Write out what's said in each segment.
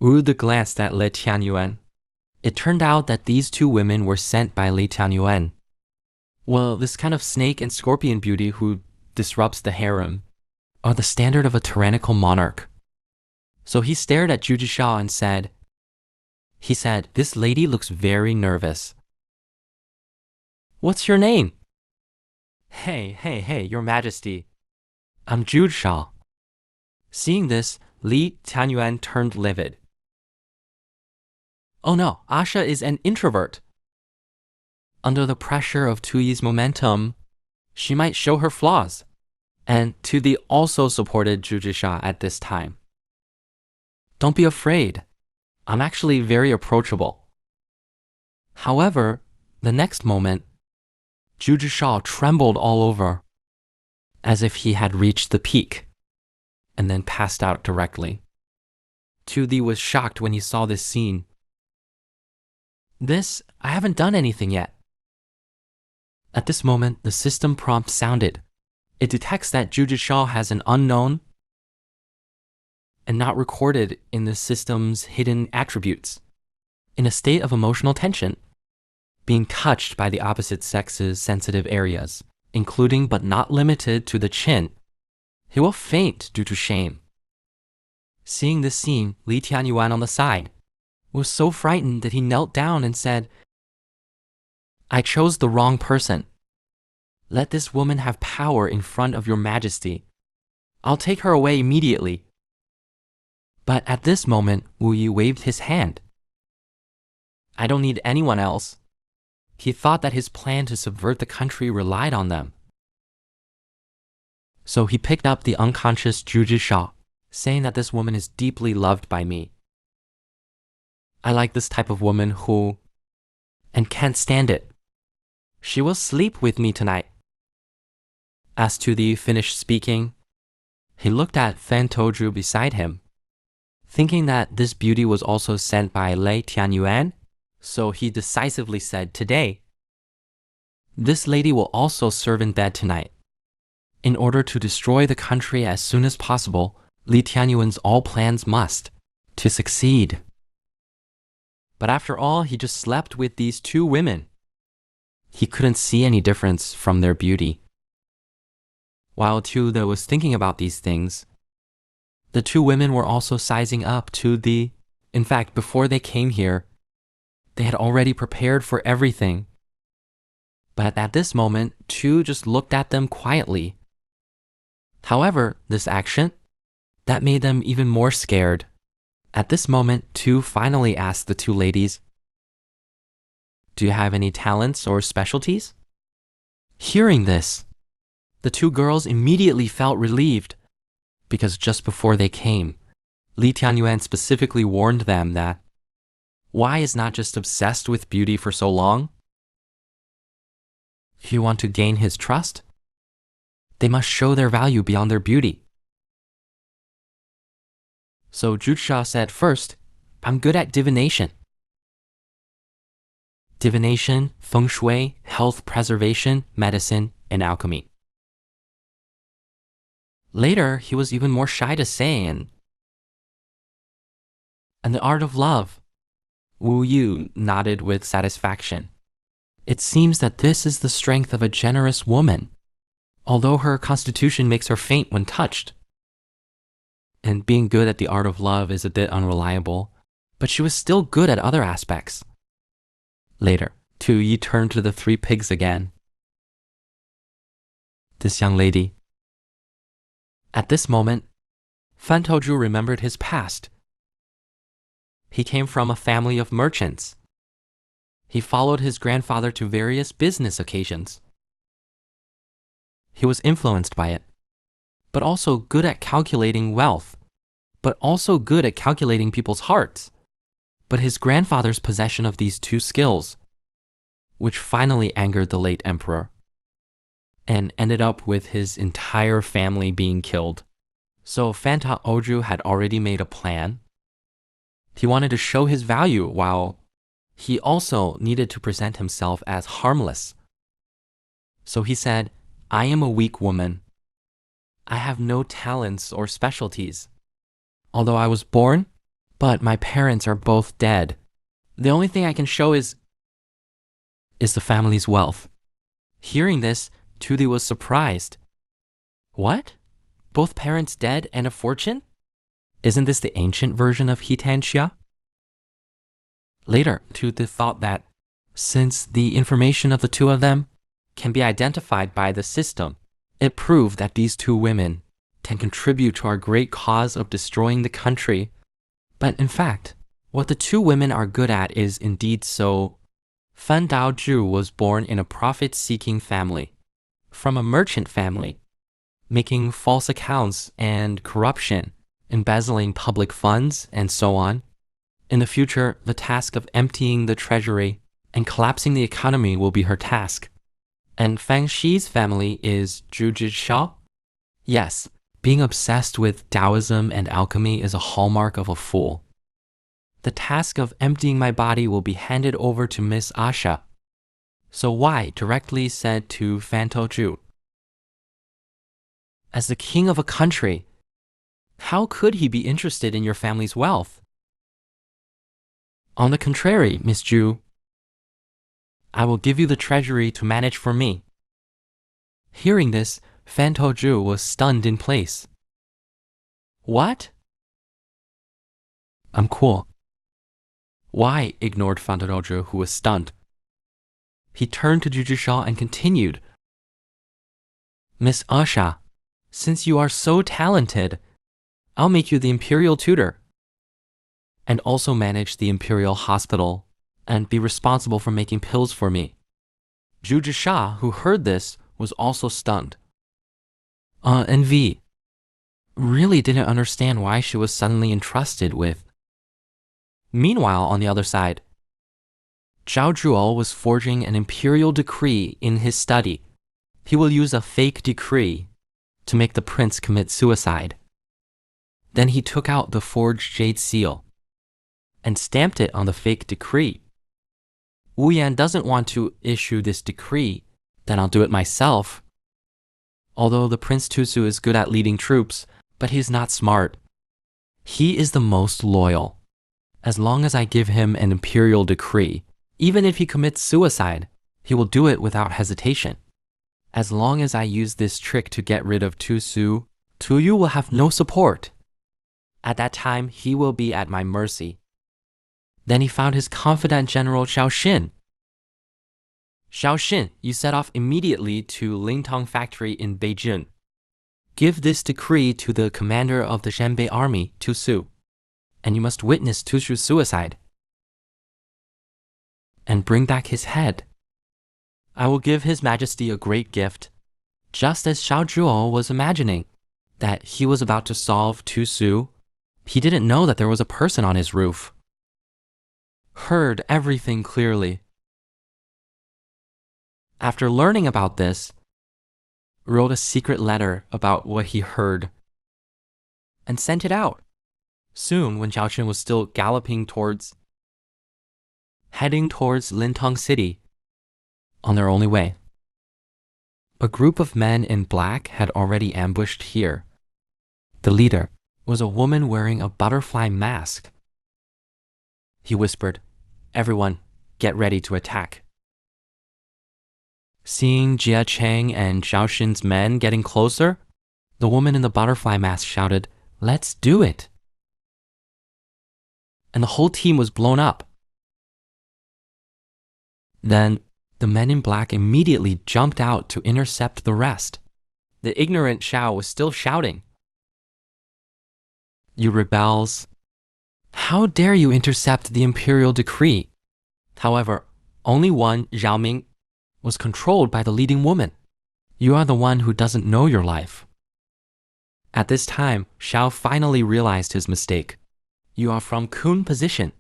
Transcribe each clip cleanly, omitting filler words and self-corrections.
Wu glanced at Li Tianyuan. It turned out that these two women were sent by Li Tianyuan. Well, this kind of snake and scorpion beauty who disrupts the harem are the standard of a tyrannical monarch. So he stared at Zhu Zhishao and said, "This lady looks very nervous. What's your name?" Hey, your majesty. I'm Zhu Zhishao." Seeing this, Li Tianyuan turned livid. Oh no, Asha is an introvert. Under the pressure of Tuyi's momentum, she might show her flaws. And Tuyi also supported Zhu Zhishao at this time. Don't be afraid. I'm actually very approachable. However, the next moment, Zhu Zhishao trembled all over, as if he had reached the peak, and then passed out directly. Tuyi was shocked when he saw this scene. I haven't done anything yet. At this moment, the system prompt sounded. It detects that Zhu Zhishao has an unknown and not recorded in the system's hidden attributes, in a state of emotional tension, being touched by the opposite sex's sensitive areas, including but not limited to the chin. He will faint due to shame. Seeing this scene, Li Tianyuan on the side was so frightened that he knelt down and said, "I chose the wrong person. Let this woman have power in front of your majesty. I'll take her away immediately." But at this moment, Wu Yi waved his hand. "I don't need anyone else." He thought that his plan to subvert the country relied on them. So he picked up the unconscious Zhu Zhishao, saying that this woman is deeply loved by me. I like this type of woman who, and can't stand it. She will sleep with me tonight. As Tuyi finished speaking, he looked at Fan Toju beside him, thinking that this beauty was also sent by Li Tianyuan, so he decisively said, "Today, this lady will also serve in bed tonight. In order to destroy the country as soon as possible, Li Tianyuan's all plans must, to succeed." But after all, he just slept with these two women. He couldn't see any difference from their beauty. While Tuyi was thinking about these things, the two women were also sizing up Tuyi. In fact, before they came here, they had already prepared for everything. But at this moment, Tuyi just looked at them quietly. However, this action, that made them even more scared. At this moment, Tuyi finally asked the two ladies, "Do you have any talents or specialties?" Hearing this, the two girls immediately felt relieved, because just before they came, Li Tianyuan specifically warned them that Wai is not just obsessed with beauty for so long. If you want to gain his trust, they must show their value beyond their beauty. So Zhu Zhishao said, "First, I'm good at divination. Divination, feng shui, health preservation, medicine, and alchemy." Later, he was even more shy to say, and the art of love. Wu Yu nodded with satisfaction. It seems that this is the strength of a generous woman, although her constitution makes her faint when touched. And being good at the art of love is a bit unreliable, but she was still good at other aspects. Later, Tuyi turned to the three pigs again. "This young lady." At this moment, Fan Toju remembered his past. He came from a family of merchants. He followed his grandfather to various business occasions. He was influenced by it, but also good at calculating wealth, but also good at calculating people's hearts. But his grandfather's possession of these two skills, which finally angered the late emperor, and ended up with his entire family being killed. So Fanta Oju had already made a plan. He wanted to show his value while he also needed to present himself as harmless. So he said, "I am a weak woman. I have no talents or specialties. Although I was born, But my parents are both dead. The only thing I can show is the family's wealth. Hearing this, Tudi was surprised. What? Both parents dead and a fortune? Isn't this the ancient version of Hitanxia? Later, Tudi thought that since the information of the two of them can be identified by the system, it proved that these two women can contribute to our great cause of destroying the country. But in fact, what the two women are good at is indeed so. Fan Daozhu was born in a profit-seeking family, from a merchant family, making false accounts and corruption, embezzling public funds, and so on. In the future, the task of emptying the treasury and collapsing the economy will be her task. And Fang Shi's family is Zhu Zhishao. Yes, being obsessed with Taoism and alchemy is a hallmark of a fool. The task of emptying my body will be handed over to Miss Asha. So Wai directly said to Fan Daozhu, as the king of a country, how could he be interested in your family's wealth? On the contrary, Miss Zhu, I will give you the treasury to manage for me. Hearing this, Fan Daozhu was stunned in place. What? I'm cool. Wai ignored Fan Daozhu, who was stunned. He turned to Zhu Zhishao and continued, Miss Asha, since you are so talented, I'll make you the imperial tutor and also manage the imperial hospital and be responsible for making pills for me. Zhu Zhishao, who heard this, was also stunned. NV really didn't understand why she was suddenly entrusted with. Meanwhile, on the other side, Zhao Zhuo was forging an imperial decree in his study. He will use a fake decree to make the prince commit suicide. Then he took out the forged jade seal and stamped it on the fake decree. Wu Yan doesn't want to issue this decree, then I'll do it myself. Although the Prince Tusu is good at leading troops, but he's not smart. He is the most loyal. As long as I give him an imperial decree, even if he commits suicide, he will do it without hesitation. As long as I use this trick to get rid of Tusu, Tuyu will have no support. At that time, he will be at my mercy. Then he found his confidant general Xiao Xin. Xiao Xin, you set off immediately to Lingtong factory in Beijing. Give this decree to the commander of the Zhenbei army, Tu Su, and you must witness Tu Su's suicide and bring back his head. I will give His Majesty a great gift, just as Xiao Zhuo was imagining that he was about to solve Tu Su. He didn't know that there was a person on his roof. Heard everything clearly. After learning about this, wrote a secret letter about what he heard and sent it out. Soon, when Xiao Xin was still heading towards Lintong City, on their only way, a group of men in black had already ambushed here. The leader was a woman wearing a butterfly mask. He whispered, "Everyone, get ready to attack." Seeing Jia Cheng and Xiao Xin's men getting closer, the woman in the butterfly mask shouted, "Let's do it!" And the whole team was blown up. Then the men in black immediately jumped out to intercept the rest. The ignorant Xiao was still shouting, "You rebels! How dare you intercept the imperial decree?" However, only one, Zhao Ming, was controlled by the leading woman. You are the one who doesn't know your life. At this time, Xiao finally realized his mistake. You are from Kun position.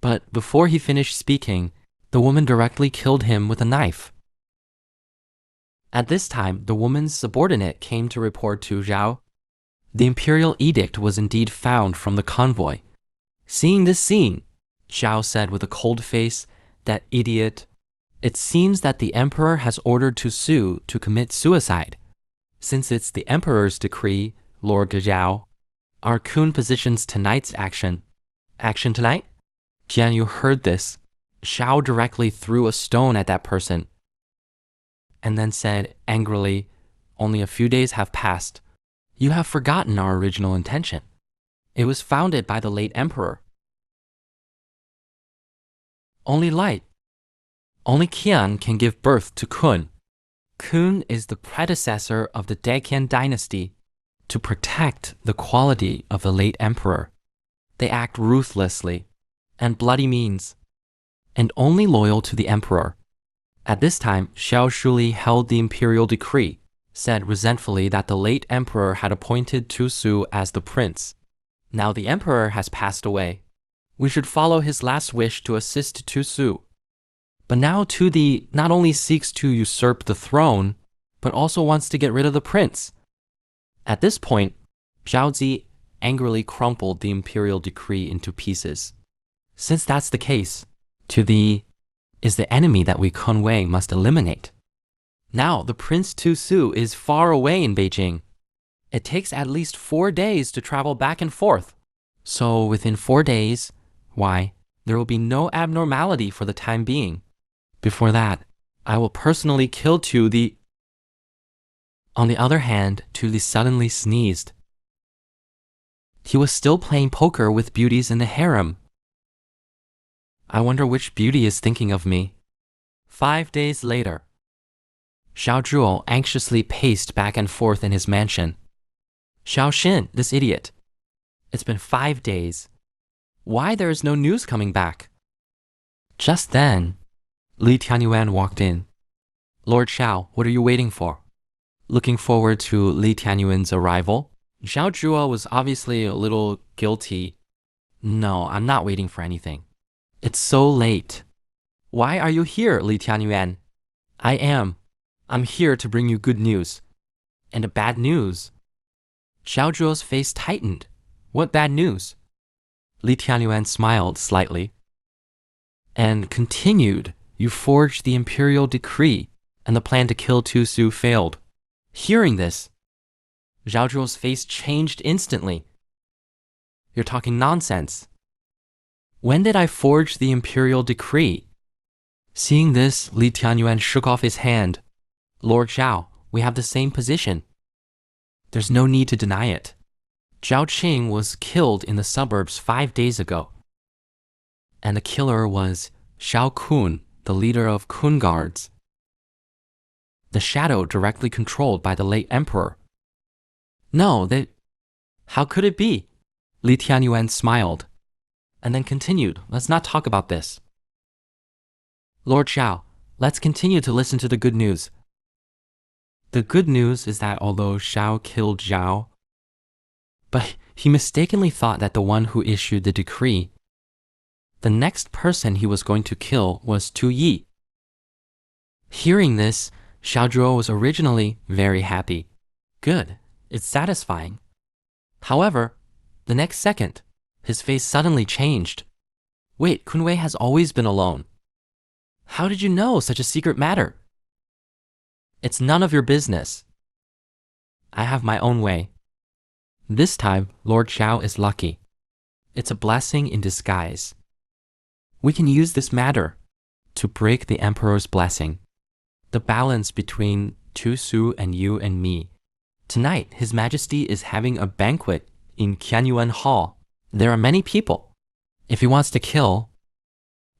But before he finished speaking, the woman directly killed him with a knife. At this time, the woman's subordinate came to report to Zhao. The imperial edict was indeed found from the convoy. Seeing this scene, Zhao said with a cold face, "That idiot. It seems that the emperor has ordered Tu Su to commit suicide. Since it's the emperor's decree, Lord Zhao, our Kun position's tonight's action Action tonight? Jian Yu heard this. Xiao directly threw a stone at that person and then said angrily, "Only a few days have passed. You have forgotten our original intention. It was founded by the late emperor. Only light, only Qian can give birth to Kun. Kun is the predecessor of the Daqian dynasty. To protect the quality of the late emperor, they act ruthlessly and bloody means, and only loyal to the emperor." At this time, Xiao Shuli held the imperial decree, said resentfully that the late emperor had appointed Tu Su as the prince. Now the emperor has passed away. We should follow his last wish to assist Tu Su. But now Tu Di not only seeks to usurp the throne, but also wants to get rid of the prince. At this point, Zhao Zi angrily crumpled the imperial decree into pieces. Since that's the case, Tu Di is the enemy that we Kunwei must eliminate. Now the Prince Tu Su is far away in Beijing. It takes at least 4 days to travel back and forth. So within 4 days, there will be no abnormality for the time being. Before that, I will personally kill Tu Di. On the other hand, Tu Di suddenly sneezed. He was still playing poker with beauties in the harem. I wonder which beauty is thinking of me. 5 days later, Xiao Zhuo anxiously paced back and forth in his mansion. Xiao Xin, this idiot. It's been 5 days. Why there is no news coming back? Just then, Li Tianyuan walked in. Lord Xiao, what are you waiting for? Looking forward to Li Tianyuan's arrival, Xiao Zhuo was obviously a little guilty. No, I'm not waiting for anything. It's so late. Why are you here, Li Tianyuan? I am. I'm here to bring you good news. And a bad news. Xiao Zhuo's face tightened. What bad news? Li Tianyuan smiled slightly and continued. You forged the imperial decree, and the plan to kill Tu Su failed. Hearing this, Xiao Zhuo's face changed instantly. You're talking nonsense. When did I forge the imperial decree? Seeing this, Li Tianyuan shook off his hand. Lord Xiao, we have the same position. There's no need to deny it. Zhao Qing was killed in the suburbs 5 days ago. And the killer was Xiao Kun, the leader of Kun Guards. The shadow directly controlled by the late emperor. No, how could it be? Li Tianyuan smiled, and then continued, let's not talk about this. Lord Xiao, let's continue to listen to the good news. The good news is that although Xiao killed Zhao, but he mistakenly thought that the one who issued the decree, the next person he was going to kill was Tu Yi. Hearing this, Xiao Zhuo was originally very happy. Good, it's satisfying. However, the next second, his face suddenly changed. Wait, Kunwei has always been alone. How did you know such a secret matter? It's none of your business. I have my own way. This time, Lord Xiao is lucky. It's a blessing in disguise. We can use this matter to break the emperor's blessing, the balance between Tu Su and you and me. Tonight, His Majesty is having a banquet in Qianyuan Hall. There are many people. If he wants to kill,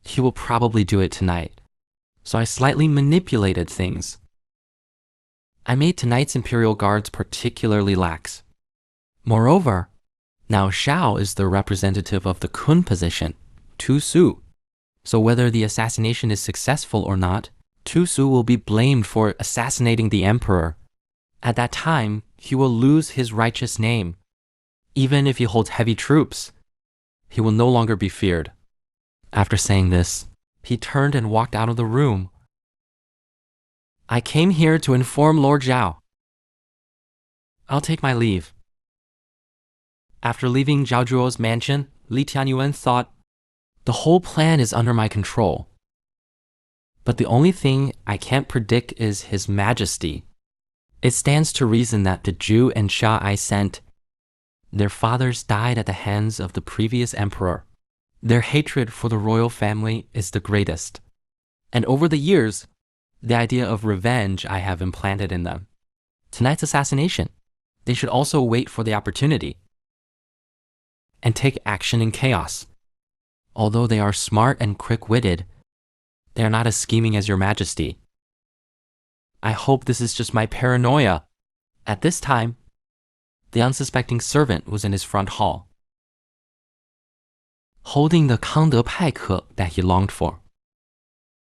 he will probably do it tonight. So I slightly manipulated things. I made tonight's Imperial Guards particularly lax. Moreover, now Xiao is the representative of the Kun position, Tu Su. So whether the assassination is successful or not, Tu Su will be blamed for assassinating the emperor. At that time, he will lose his righteous name. Even if he holds heavy troops, he will no longer be feared. After saying this, he turned and walked out of the room. I came here to inform Lord Zhao. I'll take my leave. After leaving Zhao Zhuo's mansion, Li Tianyuan thought, the whole plan is under my control. But the only thing I can't predict is His Majesty. It stands to reason that the Zhu and Xia I sent, their fathers died at the hands of the previous emperor. Their hatred for the royal family is the greatest. And over the years, the idea of revenge I have implanted in them. Tonight's assassination, they should also wait for the opportunity and take action in chaos. Although they are smart and quick-witted, they are not as scheming as your majesty. I hope this is just my paranoia. At this time, the unsuspecting servant was in his front hall, holding the Kangde Paike that he longed for.